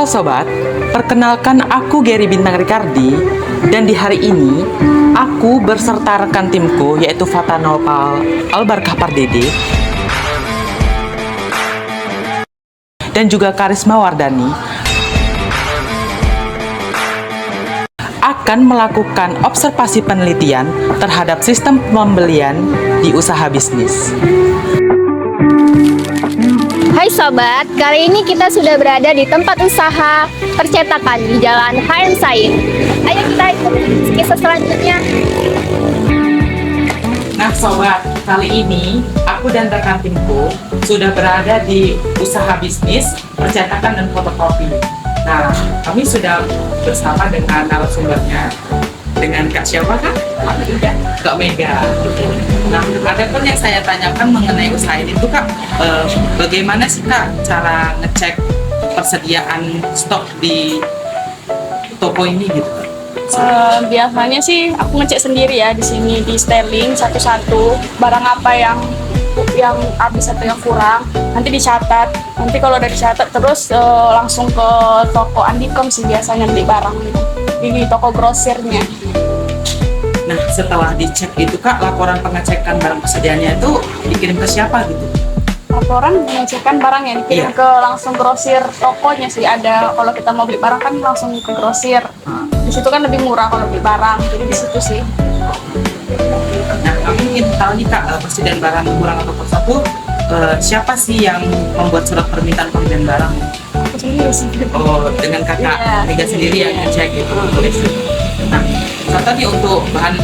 Halo sobat, perkenalkan aku Gary Bintang Ricardi. Dan di hari ini aku berserta rekan timku yaitu Fata Nopal Albarkah Pardede dan juga Karisma Wardani akan melakukan observasi penelitian terhadap sistem pembelian di usaha bisnis. Hai sobat, kali ini kita sudah berada di tempat usaha percetakan di Jalan HM Said. Ayo kita ikut kisah selanjutnya. Nah sobat, kali ini aku dan rekan timku sudah berada di usaha bisnis percetakan dan fotokopi. Nah, kami sudah bersama dengan narasumbernya, dengan Kak siapa Kak? Kak Mega. Nah, ada pun yang saya tanyakan mengenai usaha ini tuh Kak, bagaimana sih Kak cara ngecek persediaan stok di toko ini gitu? Biasanya sih aku ngecek sendiri ya di sini di styling satu-satu barang apa yang habis atau yang kurang nanti dicatat. Nanti kalau udah dicatat terus langsung ke toko Andikom sih biasanya beli barang di toko grosirnya. Nah setelah dicek itu Kak, laporan pengecekan barang persediaannya itu dikirim ke siapa gitu? Laporan pengecekan barang yang dikirim Iya. ke langsung grosir tokonya sih ada. Kalau kita mau beli barang kan langsung ke grosir. Di situ kan lebih murah kalau beli barang. Jadi di situ sih. Nah kami ingin tahu nih Kak, persediaan barang kurang atau satu, siapa sih yang membuat surat permintaan pembelian barang? Aku sendiri sih. Oh, dengan kakak Iya. Mega sendiri yang ngecek gitu, tulis. Nah, contoh nih untuk bahan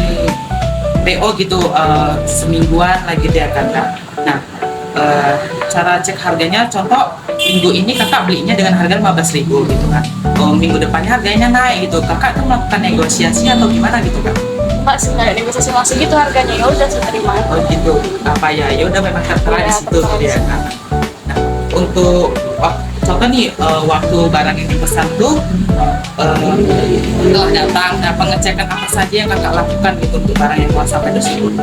PO gitu, semingguan lagi dia kakak. Nah, cara cek harganya, contoh minggu ini kakak belinya dengan harga 15.000 gitu kan. Oh, minggu depannya harganya naik gitu. Kakak tuh melakukan negosiasi atau gimana gitu kak? Enggak sih, kayak negosiasi langsung gitu harganya. Ya udah saya terima. Oh gitu. Apa ya? Ya udah memang tertera di Iya, situ tertera di ya. situ. Nah, untuk contoh nih waktu barang yang dipesan tuh setelah datang, nah pengecekan apa saja yang kakak lakukan gitu untuk barang yang keluar sampai tersebut?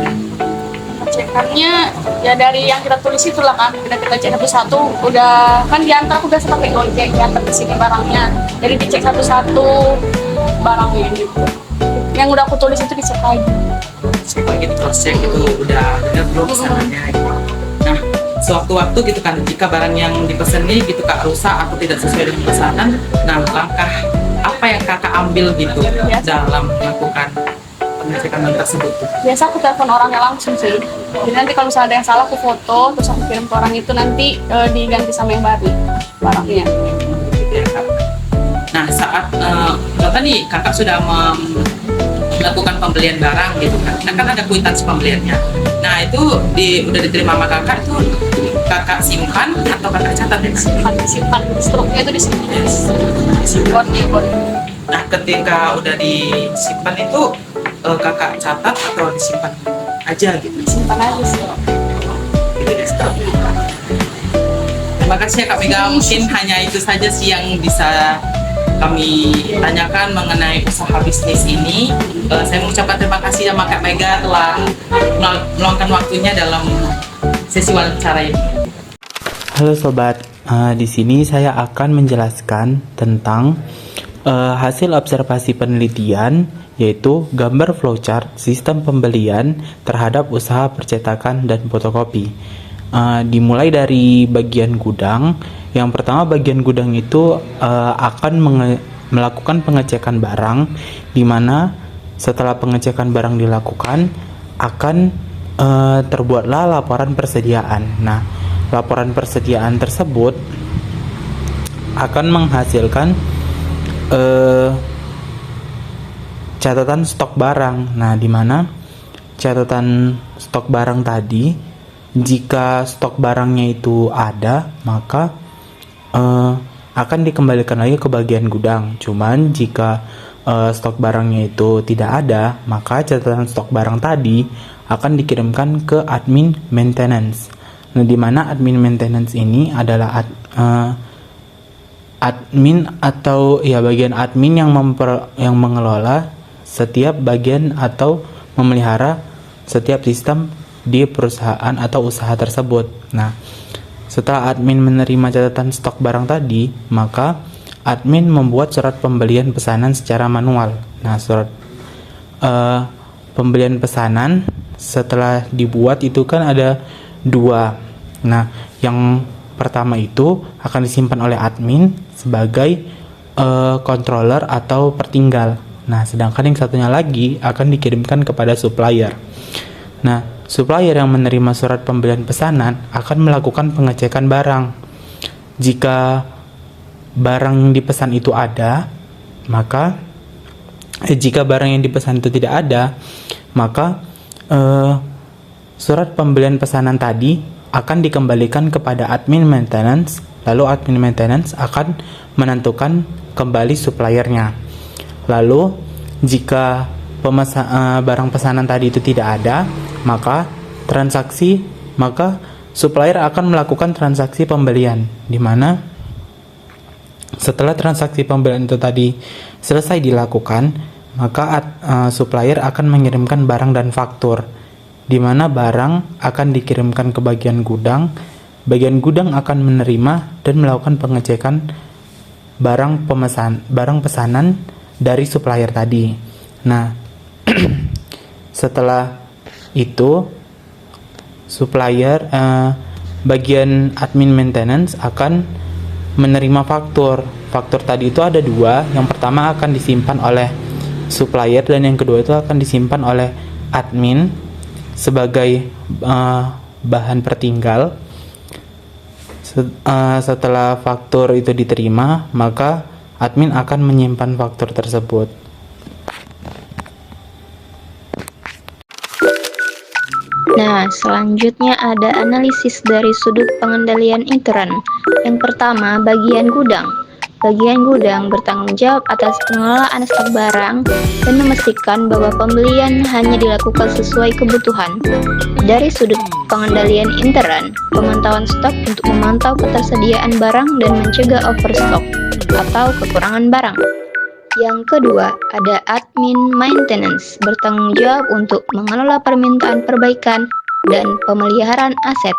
Pengecekannya ya dari yang kita tulis itulah kan, kita cek satu-satu. Udah kan diantar aku biasa pakai Gojek diantar ke sini barangnya. Jadi dicek satu-satu barangnya gitu. Yang udah aku tulis itu dicek lagi. Setelah gitu cross check itu udah benar belum pesanannya gitu. Nah, sewaktu-waktu gitu kan, jika barang yang dipesan ini gitu kak rusak atau tidak sesuai dengan pesanan, nah langkah apa yang kakak ambil gitu dalam melakukan pengecekan barang tersebut? Biasa aku telepon orangnya langsung sih. Jadi nanti kalau misalnya ada yang salah aku foto terus aku kirim ke orang itu, nanti diganti sama yang baru barangnya. Gitu ya, Kak. Nah saat contoh nih kakak sudah melakukan pembelian barang gitu kan, nah kan ada kuitansi pembeliannya. Nah itu udah diterima sama kakak itu kakak simpan atau kakak catat ya? Disimpan struknya itu disimpan di bot. Nah ketika udah disimpan itu kakak catat atau disimpan aja gitu? Simpan aja sih. Gitu ya, Kak. Terima kasih ya Kak Mega, mungkin hanya itu saja sih yang bisa kami tanyakan mengenai usaha bisnis ini. Saya mengucapkan terima kasih sama Kak Mega telah meluangkan waktunya dalam sesi wawancara ini. Halo sobat, di sini saya akan menjelaskan tentang hasil observasi penelitian, yaitu gambar flowchart sistem pembelian terhadap usaha percetakan dan fotokopi. Dimulai dari bagian gudang. Yang pertama, bagian gudang itu akan melakukan pengecekan barang, di mana setelah pengecekan barang dilakukan akan terbuatlah laporan persediaan. Nah, laporan persediaan tersebut akan menghasilkan catatan stok barang. Nah, di mana catatan stok barang tadi, jika stok barangnya itu ada, maka akan dikembalikan lagi ke bagian gudang. Cuman jika stok barangnya itu tidak ada, maka catatan stok barang tadi akan dikirimkan ke admin maintenance. Nah, di mana admin maintenance ini adalah admin atau ya bagian admin yang mengelola setiap bagian atau memelihara setiap sistem di perusahaan atau usaha tersebut. Nah, setelah admin menerima catatan stok barang tadi, maka admin membuat surat pembelian pesanan secara manual. Nah, surat pembelian pesanan setelah dibuat itu kan ada dua. Nah, yang pertama itu akan disimpan oleh admin sebagai controller atau pertinggal. Nah, sedangkan yang satunya lagi akan dikirimkan kepada supplier. Nah, supplier yang menerima surat pembelian pesanan akan melakukan pengecekan barang. Jika barang yang dipesan itu ada, maka jika barang yang dipesan itu tidak ada, maka surat pembelian pesanan tadi akan dikembalikan kepada admin maintenance. Lalu admin maintenance akan menentukan kembali suppliernya. Lalu jika barang pesanan tadi itu tidak ada, maka supplier akan melakukan transaksi pembelian, di mana setelah transaksi pembelian itu tadi selesai dilakukan, maka supplier akan mengirimkan barang dan faktur, di mana barang akan dikirimkan ke bagian gudang akan menerima dan melakukan pengecekan barang pesanan dari supplier tadi. Nah, setelah itu supplier bagian admin maintenance akan menerima faktur. Faktur tadi itu ada dua. Yang pertama akan disimpan oleh supplier dan yang kedua itu akan disimpan oleh admin sebagai bahan pertinggal. Setelah faktur itu diterima, maka admin akan menyimpan faktur tersebut. Nah, selanjutnya ada analisis dari sudut pengendalian intern. Yang pertama, bagian gudang. Bagian gudang bertanggung jawab atas pengelolaan stok barang dan memastikan bahwa pembelian hanya dilakukan sesuai kebutuhan. Dari sudut pengendalian intern, pemantauan stok untuk memantau ketersediaan barang dan mencegah overstock atau kekurangan barang. Yang kedua, ada admin maintenance, bertanggung jawab untuk mengelola permintaan perbaikan dan pemeliharaan aset,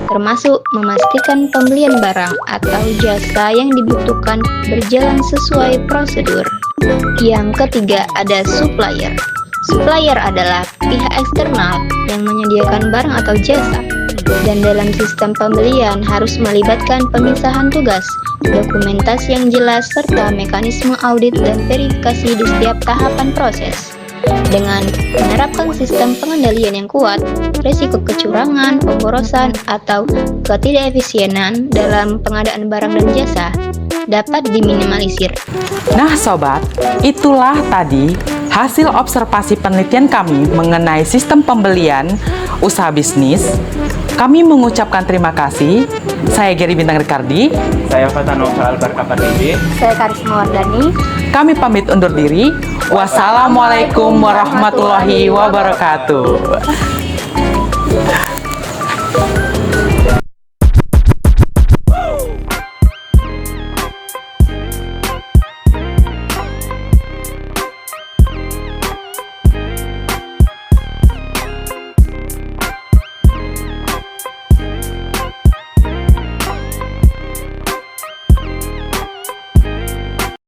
termasuk memastikan pembelian barang atau jasa yang dibutuhkan berjalan sesuai prosedur. Yang ketiga, ada supplier. Supplier adalah pihak eksternal yang menyediakan barang atau jasa, dan dalam sistem pembelian harus melibatkan pemisahan tugas, dokumentasi yang jelas, serta mekanisme audit dan verifikasi di setiap tahapan proses. Dengan menerapkan sistem pengendalian yang kuat, risiko kecurangan, pemborosan, atau ketidakefisienan dalam pengadaan barang dan jasa dapat diminimalisir. Nah sobat, itulah tadi hasil observasi penelitian kami mengenai sistem pembelian usaha bisnis. Kami mengucapkan terima kasih. Saya Gary Bintang Ricardi. Saya Fatanova Albarkapatidi. Saya Karisma Wardani. Kami pamit undur diri. Wassalamualaikum warahmatullahi wabarakatuh.